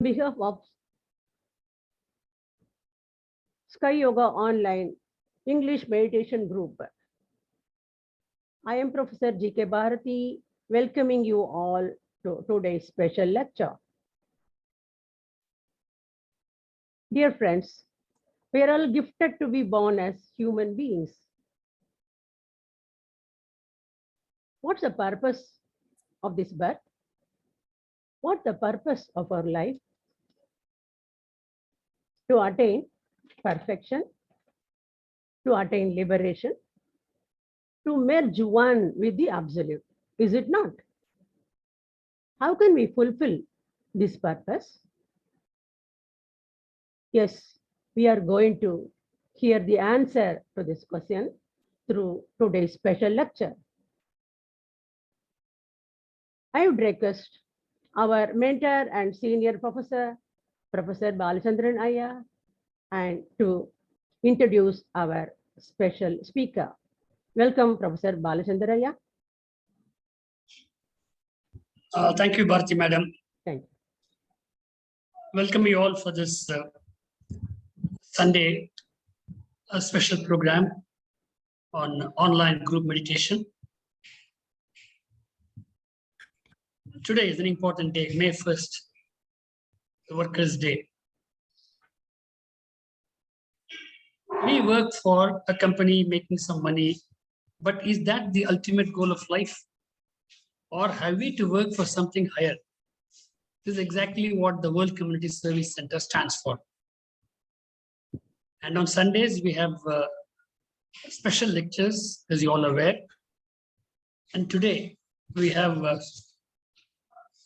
behalf of Sky Yoga Online English Meditation Group, I am Professor G.K. Bharati, welcoming you all to today's special lecture. Dear friends, we are all gifted to be born as human beings. What's the purpose of this birth? What's the purpose of our life? To attain perfection, to attain liberation, to merge one with the absolute, is it not? How can we fulfill this purpose? Yes, we are going to hear the answer to this question through today's special lecture. I would request our mentor and senior professor, Professor Balachandran Ayya, and to introduce our special speaker. Welcome, Professor Balachandran Ayya. Thank you, Bharati Madam. Thank you. Welcome you all for this Sunday special program on online group meditation. Today is an important day, May 1st, the Workers' Day. We work for a company making some money, but is that the ultimate goal of life? Or have we to work for something higher? This is exactly what the World Community Service Center stands for. And on Sundays, we have special lectures, as you all are aware. And today, we have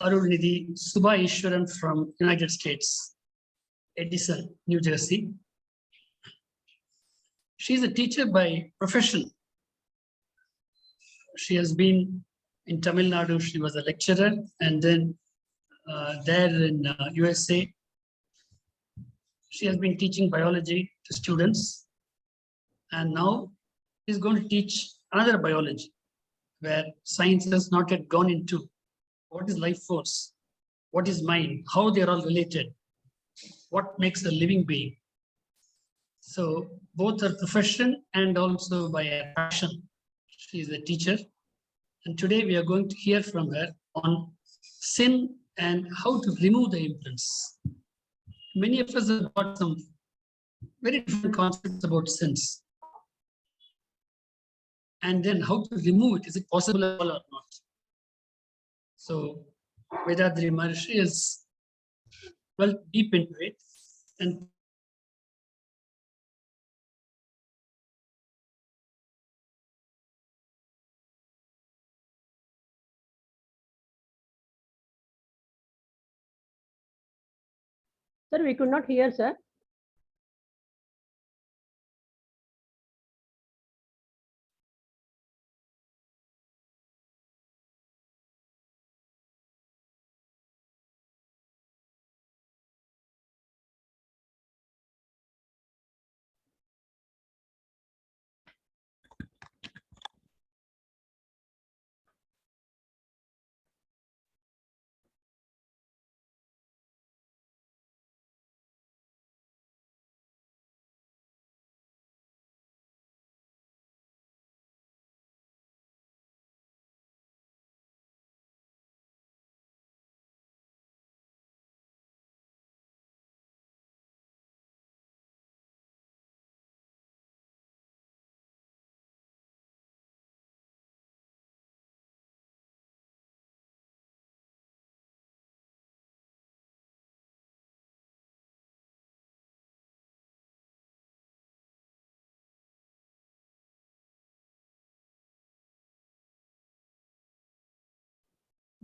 Arunidhi Subha Eswaran from United States, Edison, New Jersey. She's a teacher by profession. She has been in Tamil Nadu, she was a lecturer, and then there in USA, she has been teaching biology to students. And now she's going to teach another biology, where science has not yet gone into what is life force, what is mind, how they are all related, what makes a living being. So both her profession and also by her passion, she is a teacher. And today we are going to hear from her on sin and how to remove the imprints. Many of us have got some very different concepts about sins. And then how to remove it, is it possible at all or not? So Vethathiri Maharishi is well deep into it. And Sir, we could not hear, sir.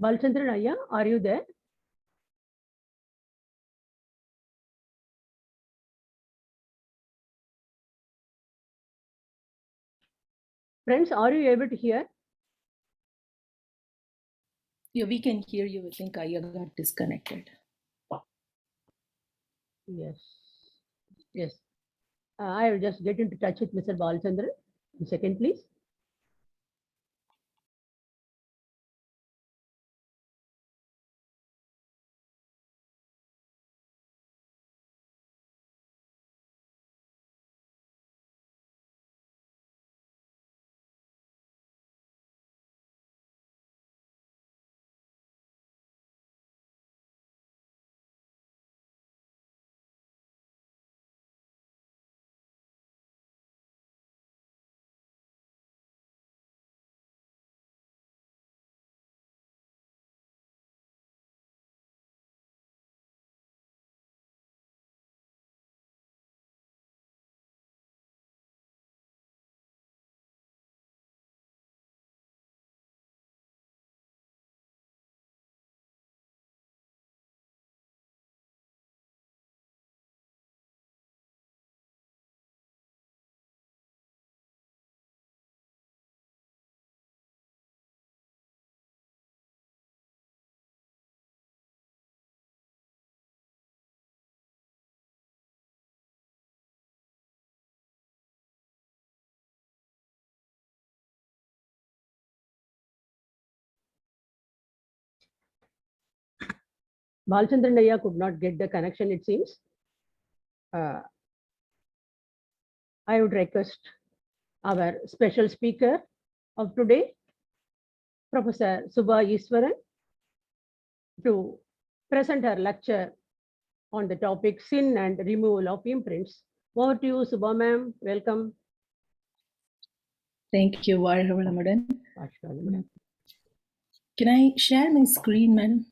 Balachandran Ayya, are you there? Friends, are you able to hear? Yeah, we can hear you. I think Ayya got disconnected. Yes. Yes. I will just get into touch with Mr. Balachandran. A second, please. Balchandran Ayya could not get the connection, it seems. I would request our special speaker of today, Professor Subha Eswaran, to present her lecture on the topic Sin and Removal of Imprints. Over to you, Subha ma'am. Welcome. Thank you, Madam. Ashwani. Can I share my screen, madam?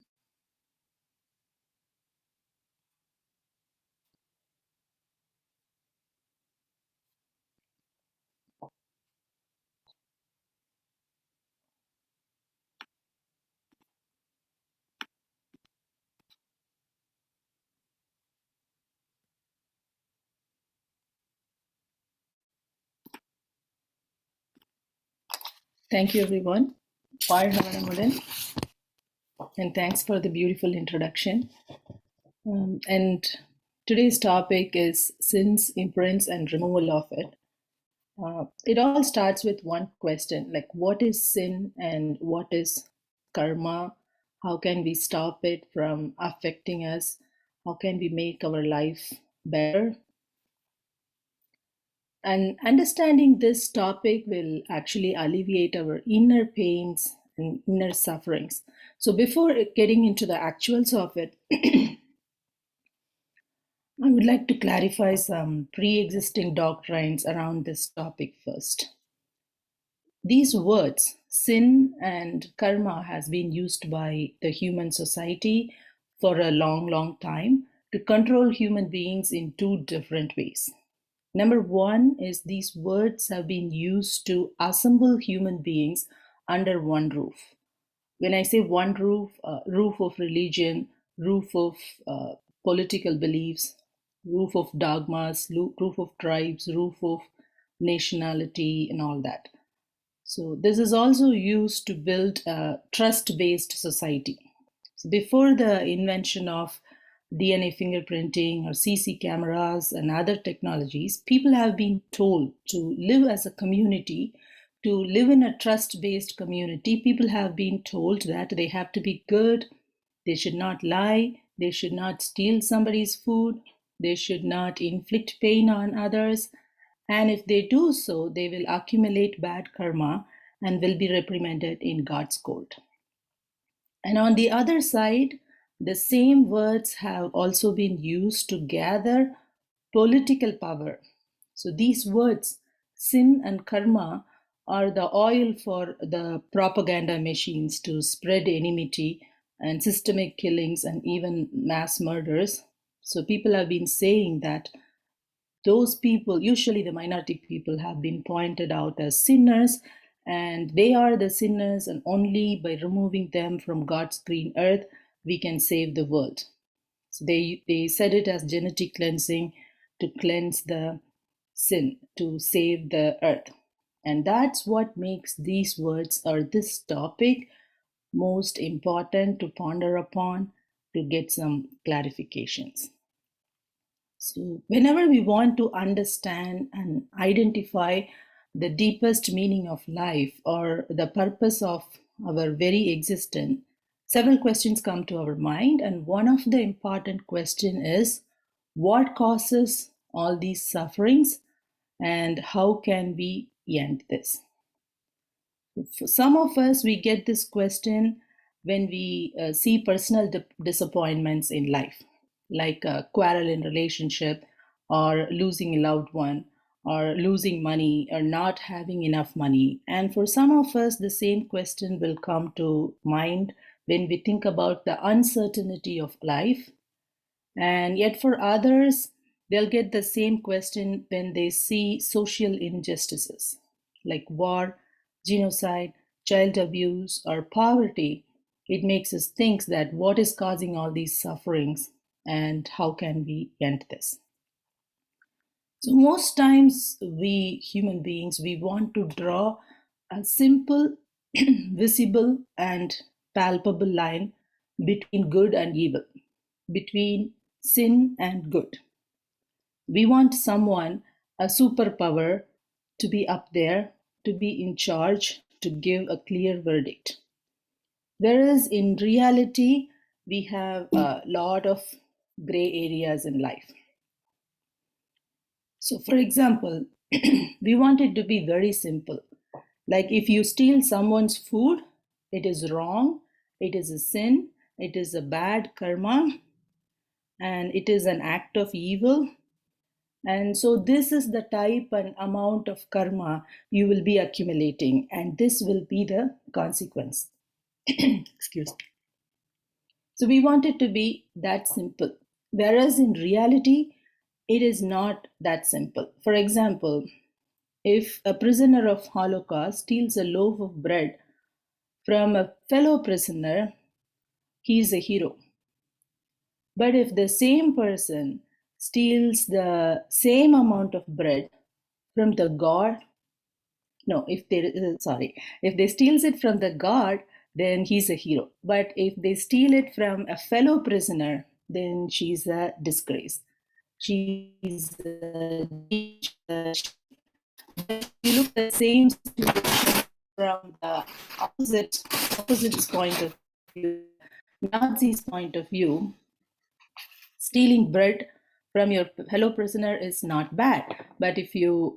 Thank you, everyone. Madam. And thanks for the beautiful introduction. And today's topic is sins, imprints, and removal of it. It all starts with one question, like what is sin and what is karma? How can we stop it from affecting us? How can we make our life better? And understanding this topic will actually alleviate our inner pains and inner sufferings. So before getting into the actuals of it, I would like to clarify some pre-existing doctrines around this topic first. These words, sin and karma, has been used by the human society for a long, long time to control human beings in two different ways. Number one is these words have been used to assemble human beings under one roof. When I say one roof, roof of religion, roof of political beliefs, roof of dogmas, roof of tribes, roof of nationality, and all that. So this is also used to build a trust-based society. So before the invention of DNA fingerprinting or CC cameras and other technologies, people have been told to live as a community, to live in a trust-based community. People have been told that they have to be good, they should not lie, they should not steal somebody's food, they should not inflict pain on others. And if they do so, they will accumulate bad karma and will be reprimanded in God's court. And on the other side, the same words have also been used to gather political power. So these words, sin and karma, are the oil for the propaganda machines to spread enmity and systemic killings and even mass murders. So people have been saying that those people, usually the minority people, have been pointed out as sinners, and they are the sinners, and only by removing them from God's green earth we can save the world. So they said it as genetic cleansing, to cleanse the sin, to save the earth. And that's what makes these words or this topic most important to ponder upon, to get some clarifications. So whenever we want to understand and identify the deepest meaning of life or the purpose of our very existence, several questions come to our mind, and one of the important question is, what causes all these sufferings and how can we end this? For some of us, we get this question when we see personal disappointments in life, like a quarrel in relationship, or losing a loved one, or losing money, or not having enough money. And for some of us, the same question will come to mind when we think about the uncertainty of life. And yet for others, they'll get the same question when they see social injustices like war, genocide, child abuse, or poverty. It makes us think that what is causing all these sufferings and how can we end this? So most times we human beings, we want to draw a simple, visible and palpable line between good and evil, between sin and good. We want someone, a superpower, to be up there, to be in charge, to give a clear verdict. Whereas in reality, we have a lot of gray areas in life. So for example, we want it to be very simple. Like if you steal someone's food, it is wrong, it is a sin, it is a bad karma, and it is an act of evil. And so this is the type and amount of karma you will be accumulating, and this will be the consequence. Excuse me. So we want it to be that simple. Whereas in reality, it is not that simple. For example, if a prisoner of Holocaust steals a loaf of bread from a fellow prisoner, he is a hero. But if the same person steals the same amount of bread from the god, if they steals it from the god, then he's a hero. But if they steal it from a fellow prisoner, then she's a disgrace. She's a you look at the same situation from the opposite point of view, Nazi's point of view, stealing bread from your fellow prisoner is not bad. But if you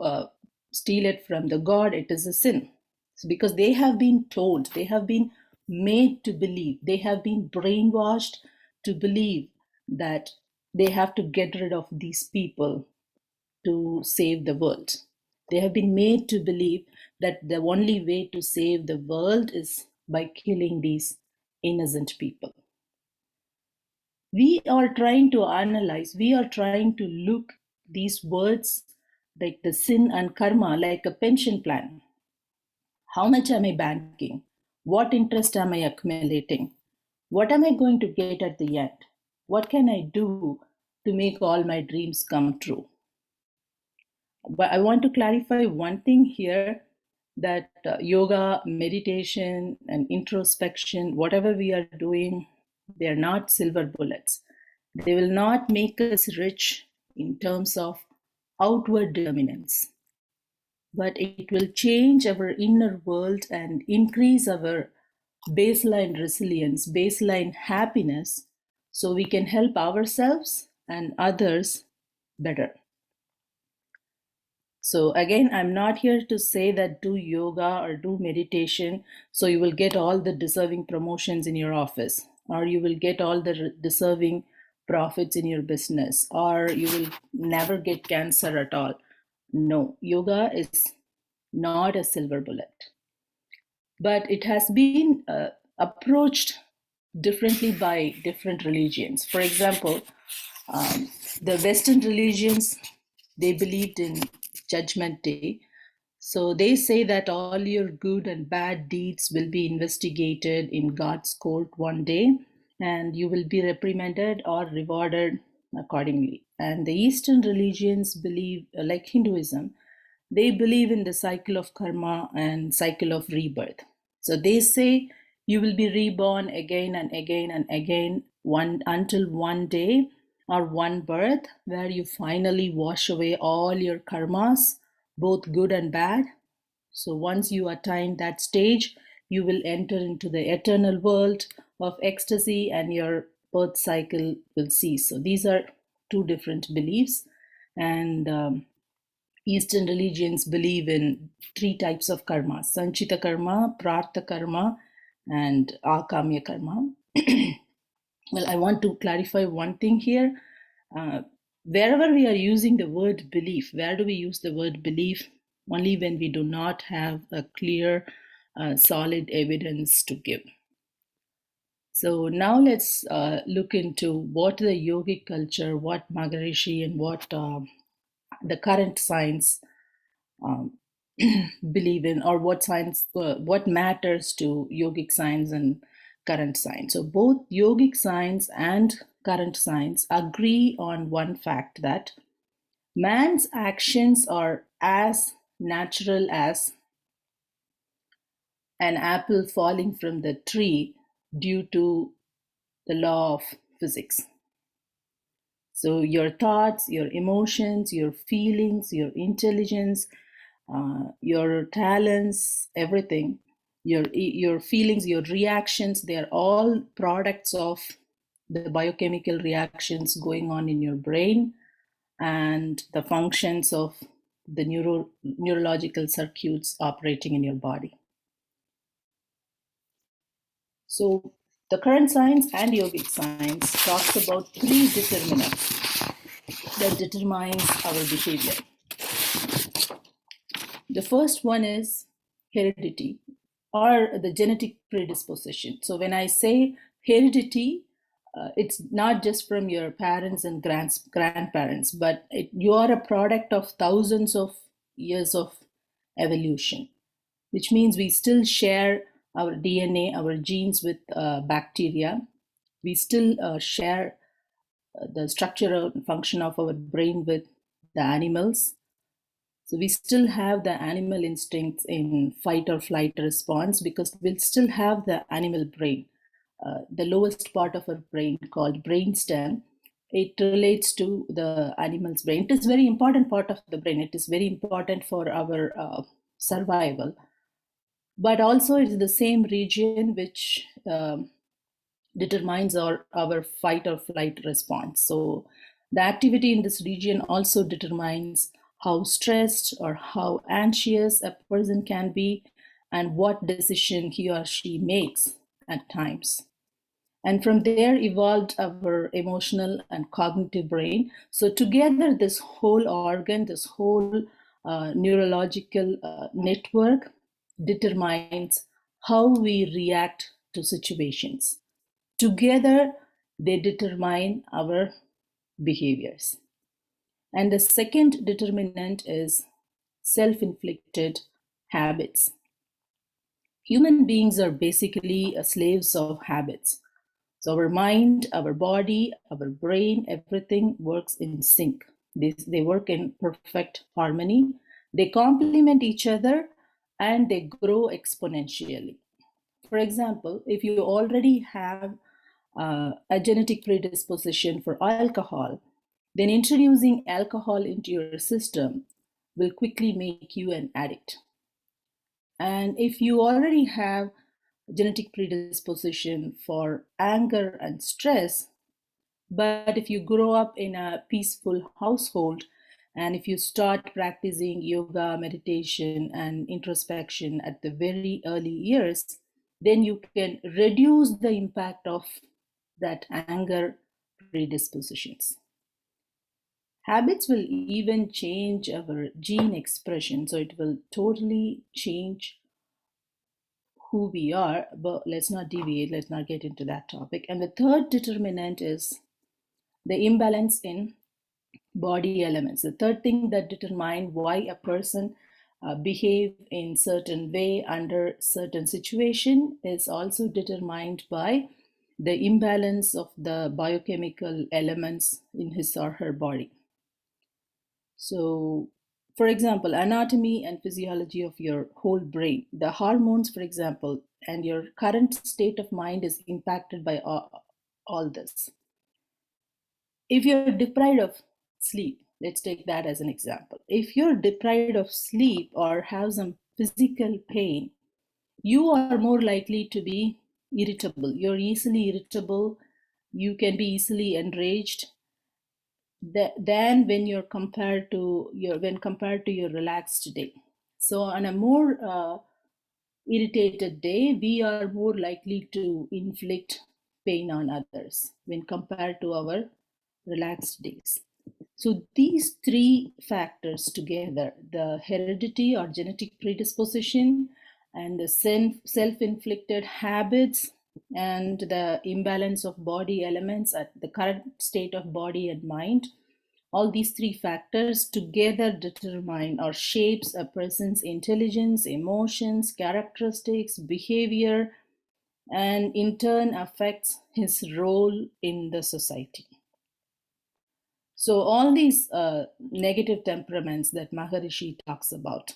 steal it from the god, it is a sin. So because they have been told, they have been made to believe, they have been brainwashed to believe that they have to get rid of these people to save the world. They have been made to believe that the only way to save the world is by killing these innocent people. We are trying to analyze, we are trying to look these words like the sin and karma like a pension plan. How much am I banking? What interest am I accumulating? What am I going to get at the end? What can I do to make all my dreams come true? But I want to clarify one thing here, that yoga, meditation, and introspection, whatever we are doing, they are not silver bullets. They will not make us rich in terms of outward dominance, but it will change our inner world and increase our baseline resilience, baseline happiness, so we can help ourselves and others better. So again, I'm not here to say that do yoga or do meditation so you will get all the deserving promotions in your office, or you will get all the deserving profits in your business, or you will never get cancer at all. No, yoga is not a silver bullet. But it has been approached differently by different religions. For example, the Western religions, they believed in Judgment Day. So they say that all your good and bad deeds will be investigated in God's court one day, and you will be reprimanded or rewarded accordingly. And the Eastern religions believe, like Hinduism, they believe in the cycle of karma and cycle of rebirth. So they say you will be reborn again and again and again until one day or one birth where you finally wash away all your karmas, both good and bad. So once you attain that stage, you will enter into the eternal world of ecstasy and your birth cycle will cease. So these are two different beliefs. And Eastern religions believe in three types of karma: sanchita karma, prartha karma, and akamya karma. Well, I want to clarify one thing here. Wherever we are using the word belief, where do we use the word belief? Only when we do not have a clear, solid evidence to give. So now let's look into what the yogic culture, what Maharishi and what the current science believe in, or what science, what matters to yogic science and current science. So both yogic science and current science agree on one fact, that man's actions are as natural as an apple falling from the tree due to the law of physics. So your thoughts, your emotions, your feelings, your intelligence, your talents, everything, your feelings, your reactions, they are all products of the biochemical reactions going on in your brain and the functions of the neurological circuits operating in your body. So the current science and yogic science talks about 3 determinants that determines our behavior. The first one is heredity or the genetic predisposition. So when I say heredity, it's not just from your parents and grandparents, but you are a product of thousands of years of evolution, which means we still share our DNA, our genes with bacteria. We still share the structure and function of our brain with the animals. So we still have the animal instincts in fight or flight response because we'll still have the animal brain. The lowest part of our brain called brainstem, it relates to the animal's brain. It is a very important part of the brain. It is very important for our survival. But also it's the same region which determines our fight or flight response. So the activity in this region also determines how stressed or how anxious a person can be and what decision he or she makes at times. And from there evolved our emotional and cognitive brain. So together this whole organ, this whole neurological network determines how we react to situations. Together they determine our behaviors. And the second determinant is self-inflicted habits. Human beings are basically slaves of habits. So our mind, our body, our brain, everything works in sync. They work in perfect harmony. They complement each other and they grow exponentially. For example, if you already have a genetic predisposition for alcohol, then introducing alcohol into your system will quickly make you an addict. And if you already have genetic predisposition for anger and stress, but if you grow up in a peaceful household and if you start practicing yoga, meditation, and introspection at the very early years, then you can reduce the impact of that anger predispositions. Habits will even change our gene expression, so it will totally change who we are, but let's not deviate, let's not get into that topic. And the third determinant is the imbalance in body elements. The third thing that determines why a person behave in certain way under certain situation is also determined by the imbalance of the biochemical elements in his or her body. So, for example, anatomy and physiology of your whole brain, the hormones, for example, and your current state of mind is impacted by all this. If you're deprived of sleep, let's take that as an example. If you're deprived of sleep or have some physical pain, you are more likely to be irritable. You're easily irritable. You can be easily enraged than when you're compared to your relaxed day. So on a more irritated day, we are more likely to inflict pain on others when compared to our relaxed days. So these 3 factors together, the heredity or genetic predisposition and the self-inflicted habits and the imbalance of body elements at the current state of body and mind, all these 3 factors together determine or shapes a person's intelligence, emotions, characteristics, behavior, and in turn affects his role in the society. So all these negative temperaments that Maharishi talks about,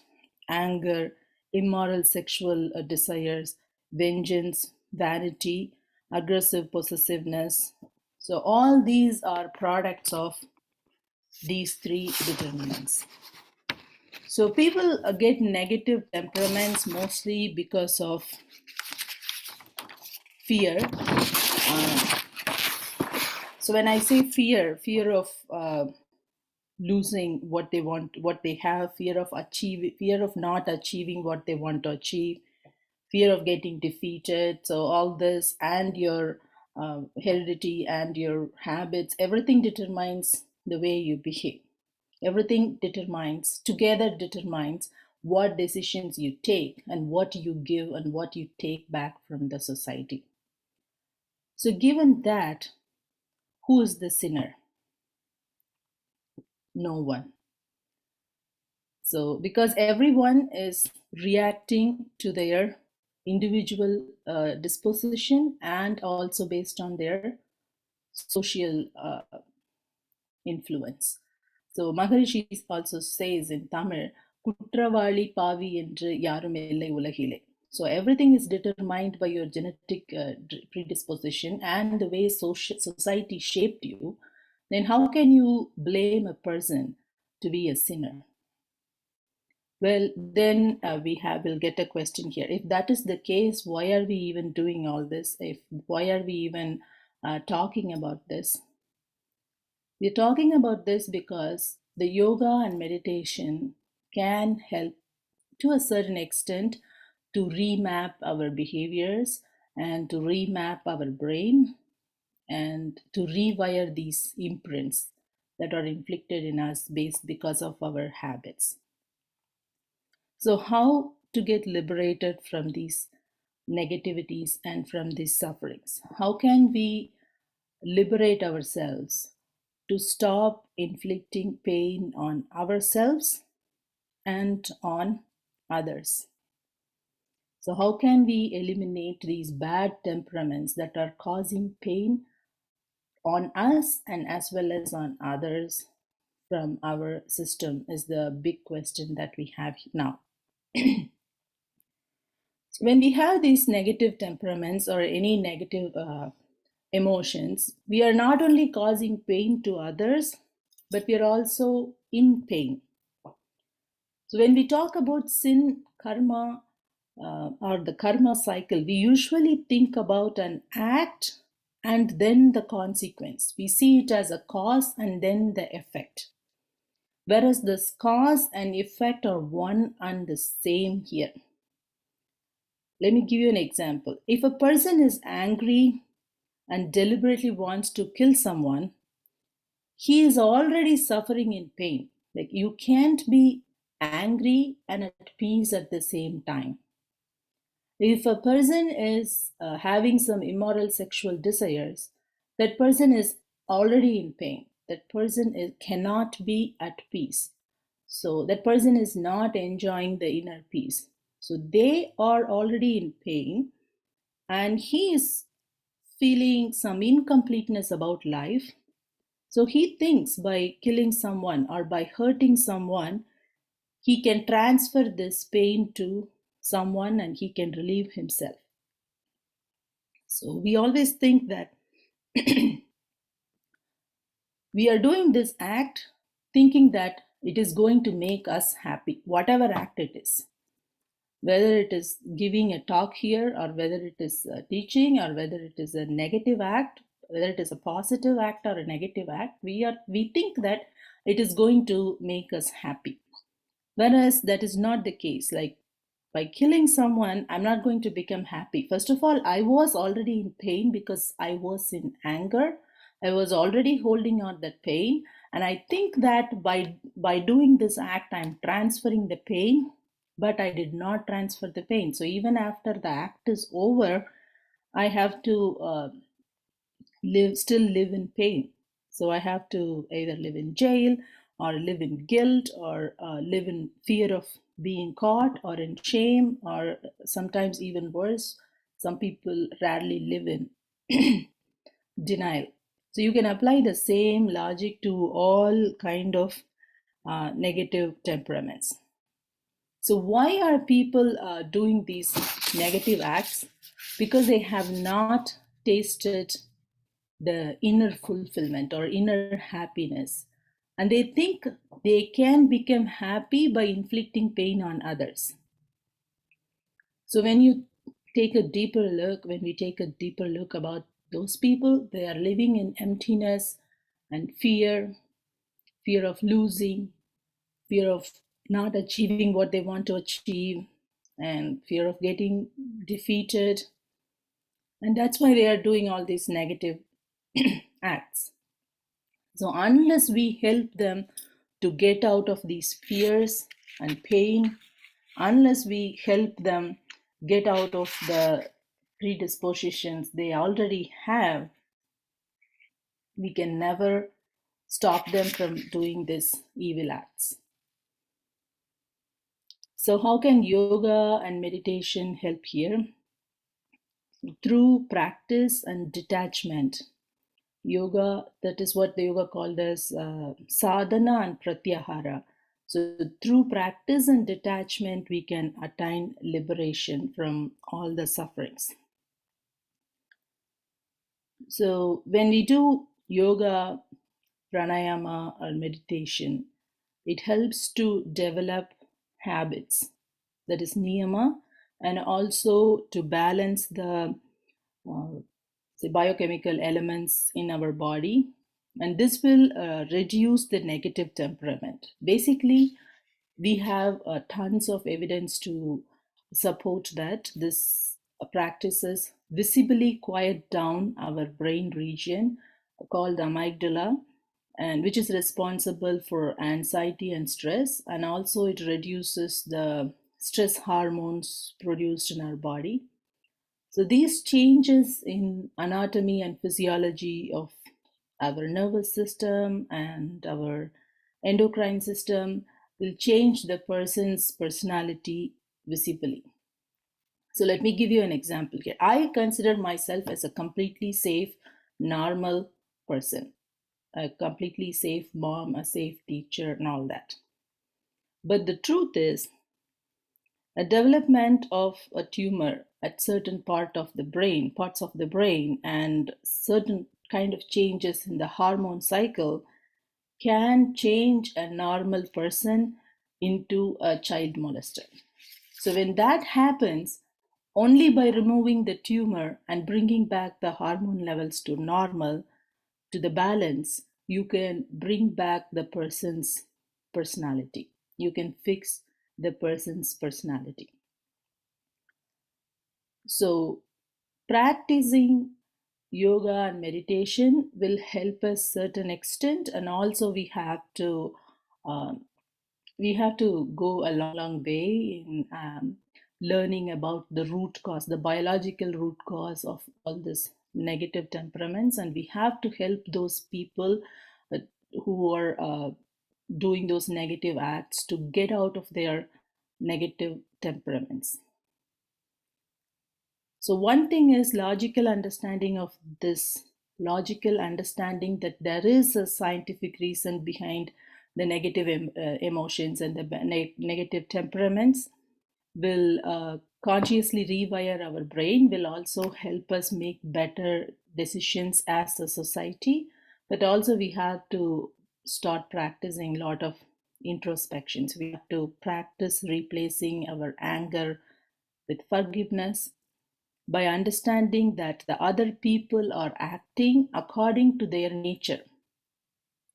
anger, immoral sexual desires, vengeance, vanity, aggressive possessiveness, so all these are products of these 3 determinants. So people get negative temperaments mostly because of fear. So when I say fear of losing what they want, what they have, fear of not achieving what they want to achieve, fear of getting defeated. So all this and your heredity and your habits, everything determines the way you behave. Everything together determines what decisions you take and what you give and what you take back from the society. So given that, who is the sinner? No one. So because everyone is reacting to their individual disposition and also based on their social influence. So Maharishi also says in Tamil, Kutravali Pavi endru yarum illai ulagile. So everything is determined by your genetic predisposition and the way society shaped you. Then how can you blame a person to be a sinner? Well, then we'll get a question here. If that is the case, why are we even doing all this? Why are we even talking about this? We're talking about this because the yoga and meditation can help to a certain extent to remap our behaviors and to remap our brain and to rewire these imprints that are inflicted in us because of our habits. So how to get liberated from these negativities and from these sufferings? How can we liberate ourselves to stop inflicting pain on ourselves and on others? So how can we eliminate these bad temperaments that are causing pain on us and as well as on others from our system is the big question that we have now. When we have these negative temperaments or any negative emotions, we are not only causing pain to others, but we are also in pain. So when we talk about sin, karma, or the karma cycle, we usually think about an act and then the consequence. We see it as a cause and then the effect. Whereas this cause and effect are one and the same here. Let me give you an example. If a person is angry and deliberately wants to kill someone, he is already suffering in pain. Like, you can't be angry and at peace at the same time. If a person is having some immoral sexual desires, that person is already in pain. That person cannot be at peace. So that person is not enjoying the inner peace. So they are already in pain and he is feeling some incompleteness about life. So he thinks by killing someone or by hurting someone, he can transfer this pain to someone and he can relieve himself. So we always think that we are doing this act thinking that it is going to make us happy, whatever act it is. Whether it is giving a talk here or whether it is teaching or whether it is a negative act, whether it is a positive act or a negative act, we think that it is going to make us happy. Whereas that is not the case. Like, by killing someone, I'm not going to become happy. First of all, I was already in pain because I was in anger. I was already holding on that pain. And I think that by doing this act, I'm transferring the pain, but I did not transfer the pain. So even after the act is over, I have to still live in pain. So I have to either live in jail or live in guilt or live in fear of being caught or in shame, or sometimes even worse, some people rarely live in denial. So you can apply the same logic to all kind of negative temperaments. So why are people doing these negative acts? Because they have not tasted the inner fulfillment or inner happiness. And they think they can become happy by inflicting pain on others. So when we take a deeper look about Those people, they are living in emptiness and fear of losing, fear of not achieving what they want to achieve, and fear of getting defeated. And that's why they are doing all these negative acts. So unless we help them to get out of these fears and pain, unless we help them get out of the predispositions they already have, we can never stop them from doing these evil acts. So how can yoga and meditation help here? Through practice and detachment. Yoga, that is what the yoga called as sadhana and pratyahara. So through practice and detachment, we can attain liberation from all the sufferings. So when we do yoga, pranayama, or meditation, it helps to develop habits, that is niyama, and also to balance the biochemical elements in our body, and this will reduce the negative temperament. Basically, we have tons of evidence to support that this practices visibly quiet down our brain region called amygdala, and which is responsible for anxiety and stress, and also it reduces the stress hormones produced in our body. So these changes in anatomy and physiology of our nervous system and our endocrine system will change the person's personality visibly. So let me give you an example here. I consider myself as a completely safe, normal person, a completely safe mom, a safe teacher, and all that. But the truth is, a development of a tumor at certain parts of the brain, and certain kind of changes in the hormone cycle can change a normal person into a child molester. So when that happens, only by removing the tumor and bringing back the hormone levels to normal, to the balance, you can bring back the person's personality. You can fix the person's personality. So practicing yoga and meditation will help us certain extent, and also we have to go a long way in learning about the root cause, the biological root cause of all this negative temperaments, and we have to help those people who are doing those negative acts to get out of their negative temperaments. So one thing is logical understanding of this, logical understanding that there is a scientific reason behind the negative emotions and the negative temperaments will consciously rewire our brain, will also help us make better decisions as a society. But also we have to start practicing a lot of introspections. We have to practice replacing our anger with forgiveness, by understanding that the other people are acting according to their nature,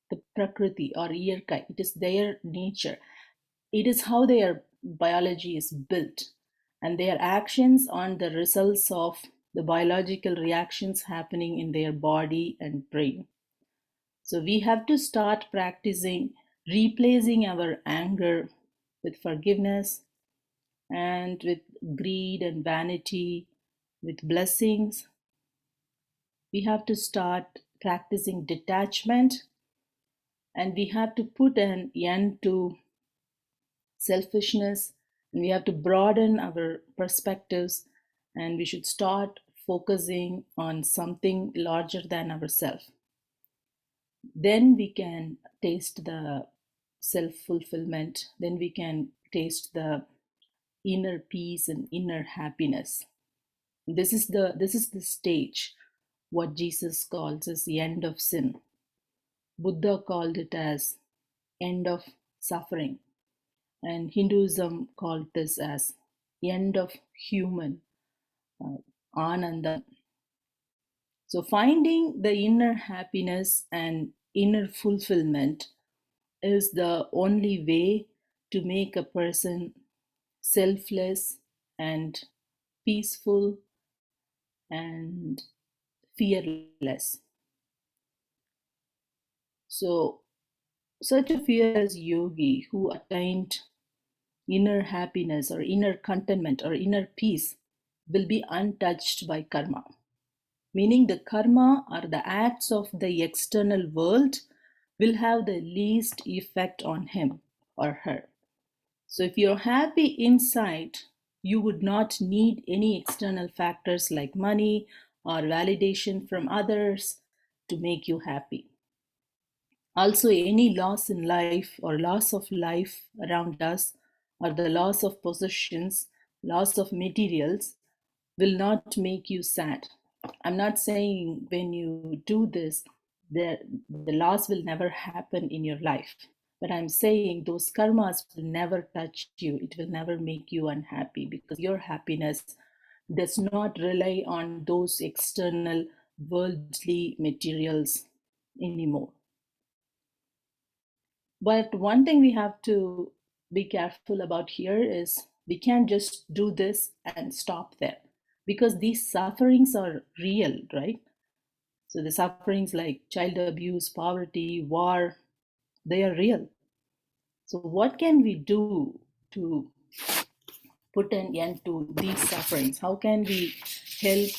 the prakriti or iyarkai, it is their nature, it is how their biology is built, and their actions are the results of the biological reactions happening in their body and brain. So we have to start practicing replacing our anger with forgiveness, and with greed and vanity with blessings. We have to start practicing detachment, and we have to put an end to selfishness, and we have to broaden our perspectives, and we should start focusing on something larger than ourselves. Then we can taste the self-fulfillment, then we can taste the inner peace and inner happiness. This is the stage what Jesus calls as the end of sin. Buddha called it as end of suffering, and Hinduism called this as end of human, Ananda. So finding the inner happiness and inner fulfillment is the only way to make a person selfless and peaceful and fearless. So such a fearless yogi who attained inner happiness or inner contentment or inner peace will be untouched by karma. Meaning the karma or the acts of the external world will have the least effect on him or her. So if you're happy inside, you would not need any external factors like money or validation from others to make you happy. Also, any loss in life or loss of life around us, or the loss of possessions, loss of materials, will not make you sad. I'm not saying when you do this, the loss will never happen in your life. But I'm saying those karmas will never touch you. It will never make you unhappy because your happiness does not rely on those external worldly materials anymore. But one thing we have to be careful about here is we can't just do this and stop there because these sufferings are real, right? So the sufferings like child abuse, poverty, war, they are real. So what can we do to put an end to these sufferings? How can we help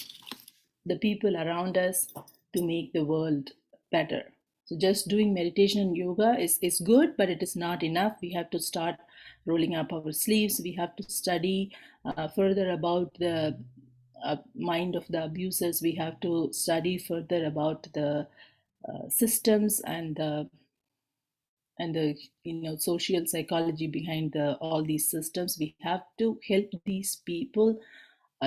the people around us to make the world better? So just doing meditation and yoga is good, but it is not enough. We have to start rolling up our sleeves. We have to study further about the mind of the abusers. We have to study further about the systems and the social psychology behind all these systems. We have to help these people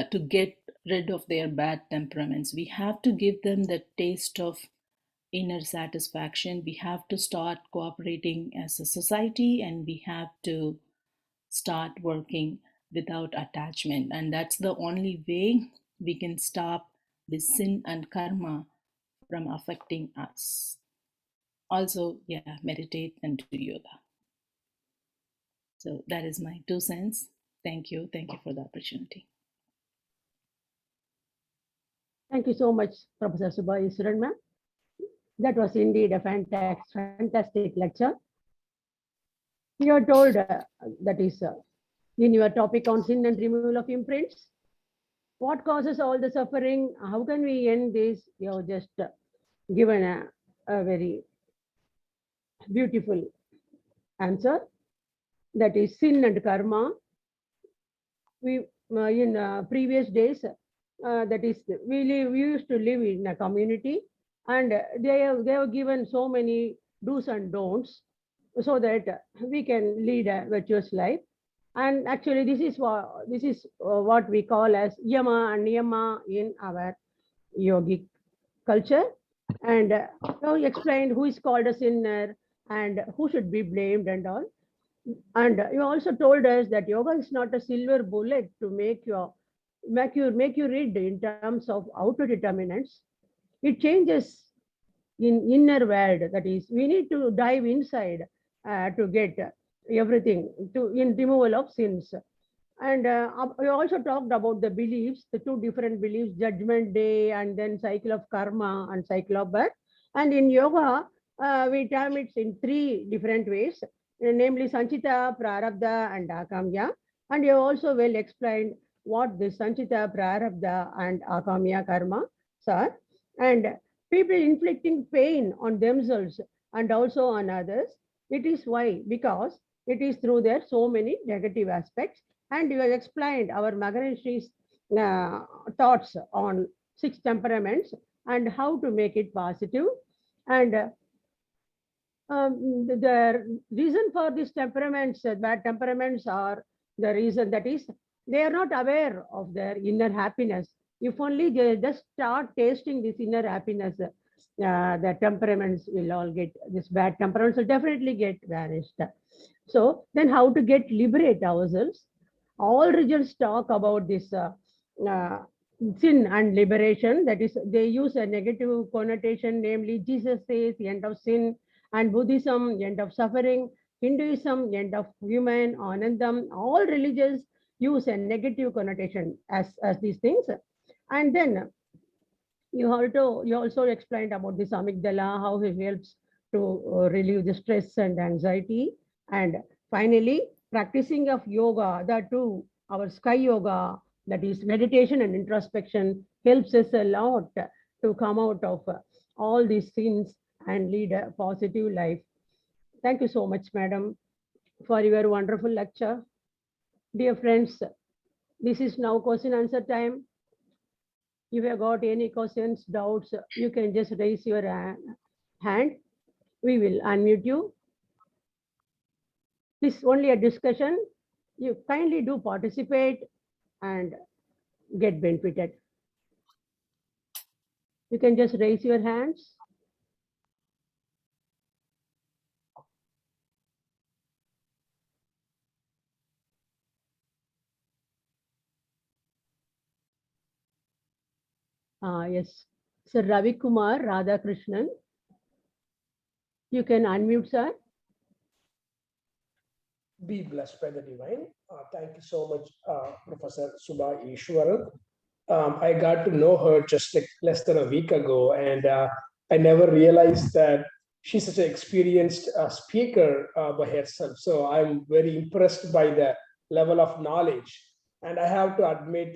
to get rid of their bad temperaments. We have to give them the taste of inner satisfaction. We have to start cooperating as a society, and we have to start working without attachment. And that's the only way we can stop the sin and karma from affecting us. Also, meditate and do yoga. So that is my 2 cents. Thank you. Thank you for the opportunity. Thank you so much, Professor Subha Eswaran, ma'am. That was indeed a fantastic lecture. You are told that is in your topic on sin and removal of imprints. What causes all the suffering? How can we end this? You have just given a very beautiful answer. That is sin and karma. We in previous days, that is we used to live in a community, and they have given so many do's and don'ts so that we can lead a virtuous life. And actually, this is what we call as yama and niyama in our yogic culture. And you explained who is called a sinner and who should be blamed and all. And you also told us that yoga is not a silver bullet to make you read in terms of outer determinants. It changes in inner world. That is, we need to dive inside to get everything in removal of sins. And we also talked about the beliefs, the 2 different beliefs: judgment day, and then cycle of karma and cycle of birth. And in yoga, we term it in 3 different ways, namely Sanchita, Prarabdha, and Akamya. And you also well explained what this Sanchita, Prarabdha, and Akamya karma are. And people inflicting pain on themselves and also on others. It is why? Because it is through their so many negative aspects. And you have explained our Maharishi's thoughts on 6 temperaments and how to make it positive. And the reason for these temperaments, bad temperaments, are the reason that is they are not aware of their inner happiness. If only they just start tasting this inner happiness, the temperaments will all get, this bad temperaments will definitely get vanished. So then how to liberate ourselves? All religions talk about this sin and liberation. That is, they use a negative connotation, namely Jesus says end of sin, and Buddhism end of suffering, Hinduism end of human, Anandam. All religions use a negative connotation as these things. And then you also explained about this amygdala, how it helps to relieve the stress and anxiety. And finally, practicing of yoga, that too, our sky yoga, that is meditation and introspection, helps us a lot to come out of all these sins and lead a positive life. Thank you so much, madam, for your wonderful lecture. Dear friends, this is now question answer time. If you have got any questions, doubts, you can just raise your hand. We will unmute you. This is only a discussion. You kindly do participate and get benefited. You can just raise your hands. Yes, Sir Ravi Kumar Radhakrishnan. You can unmute, sir. Be blessed by the divine. Thank you so much, Professor Subha Eswaran. I got to know her just like less than a week ago, and I never realized that she's such an experienced speaker by herself. So I'm very impressed by the level of knowledge. And I have to admit,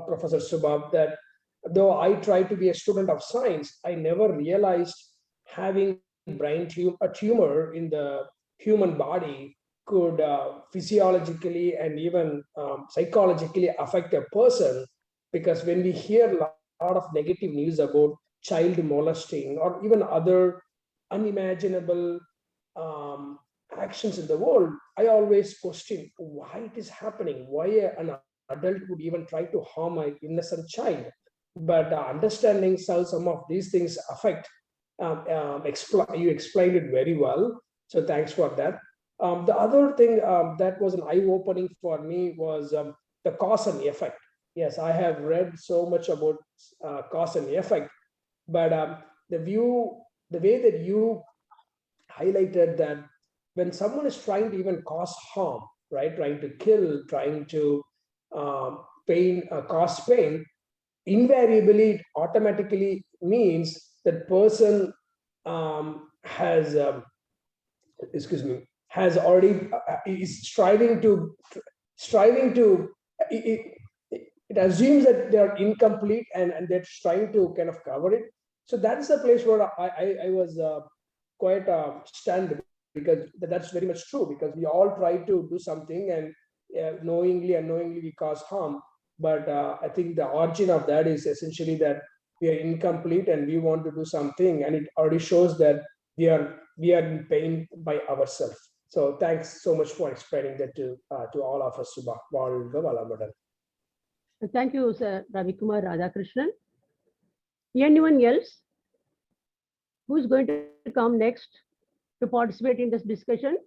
Professor Subha, that though I try to be a student of science, I never realized having a tumor in the human body could physiologically and even psychologically affect a person. Because when we hear a lot of negative news about child molesting or even other unimaginable actions in the world, I always question why it is happening, why an adult would even try to harm an innocent child. But understanding how some of these things affect, you explained it very well. So thanks for that. The other thing that was an eye-opening for me was the cause and effect. Yes, I have read so much about cause and effect, but the way that you highlighted that when someone is trying to even cause harm, right, trying to kill, trying to cause pain, invariably it automatically means that person has has already is striving to it assumes that they are incomplete and they're trying to kind of cover it. So that's the place where I was quite stunned, because that's very much true, because we all try to do something and knowingly unknowingly we cause harm. But I think the origin of that is essentially that we are incomplete and we want to do something, and it already shows that we are in pain by ourselves. So thanks so much for explaining that to all of us, Subha. Thank you, Sir Ravi Kumar Radhakrishnan. Anyone else who is going to come next to participate in this discussion?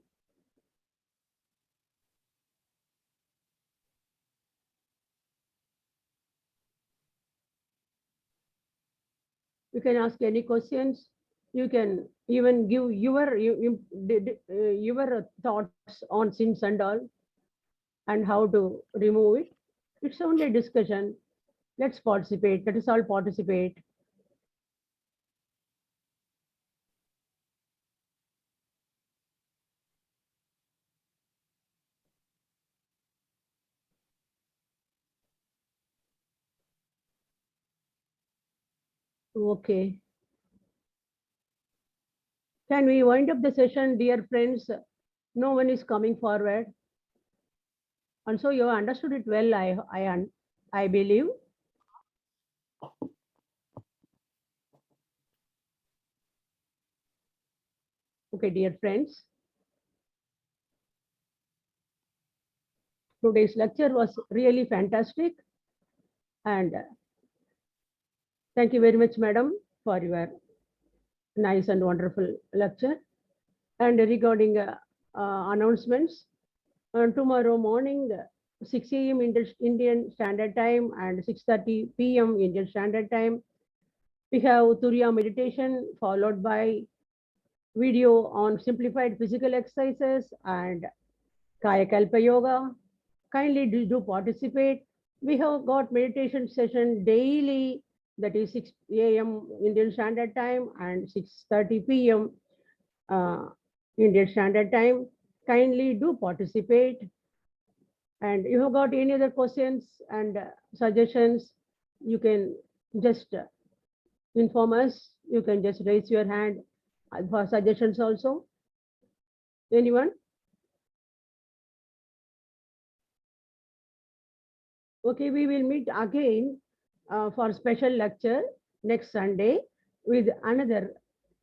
You can ask any questions. You can even give your thoughts on sins and all, and how to remove it. It's only a discussion. Let's participate. Let us all participate. Okay. Can we wind up the session, dear friends? No one is coming forward. And so you understood it well, I believe. Okay, dear friends. Today's lecture was really fantastic. And thank you very much, madam, for your nice and wonderful lecture. And regarding announcements, tomorrow morning, 6 a.m. Indian Standard Time and 6:30 p.m. Indian Standard Time. We have Turiya meditation followed by video on simplified physical exercises and Kayakalpa yoga. Kindly do participate. We have got meditation session daily, that is 6 a.m. Indian Standard Time and 6:30 p.m. Indian Standard Time. Kindly do participate. And if you have got any other questions and suggestions, you can just inform us. You can just raise your hand for suggestions also. Anyone? Okay, we will meet again for special lecture next Sunday with another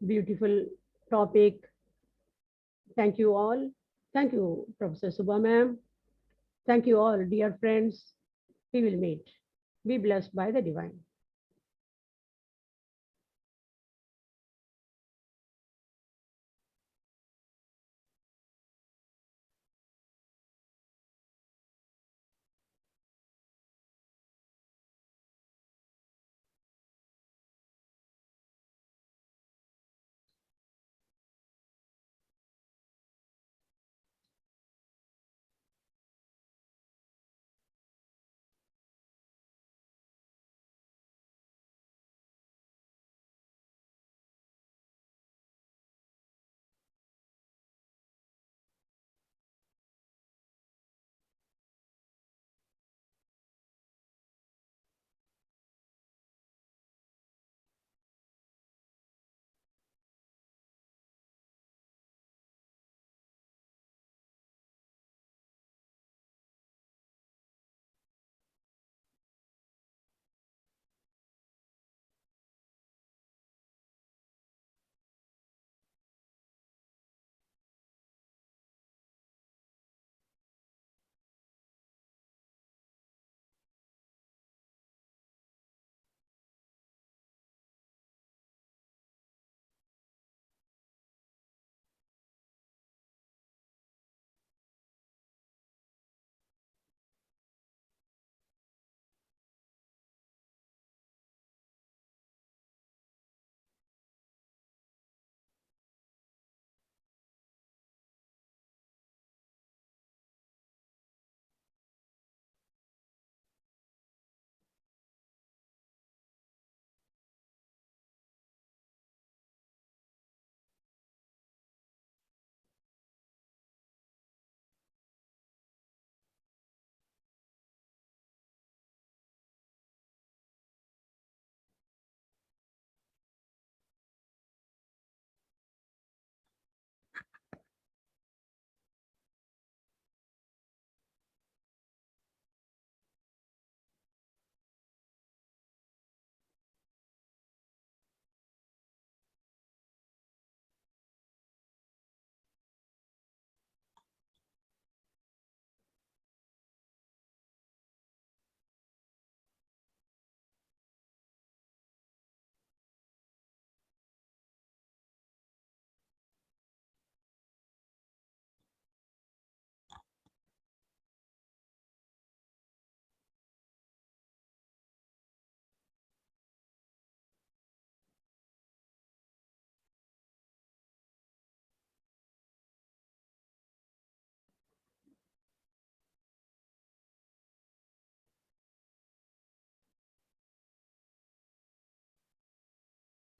beautiful topic. Thank you all. Thank you, Professor Subha ma'am. Thank you all, dear friends. We will meet. Be blessed by the divine.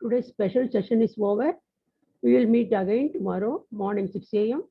Today's special session is over. We will meet again tomorrow morning 6 a.m.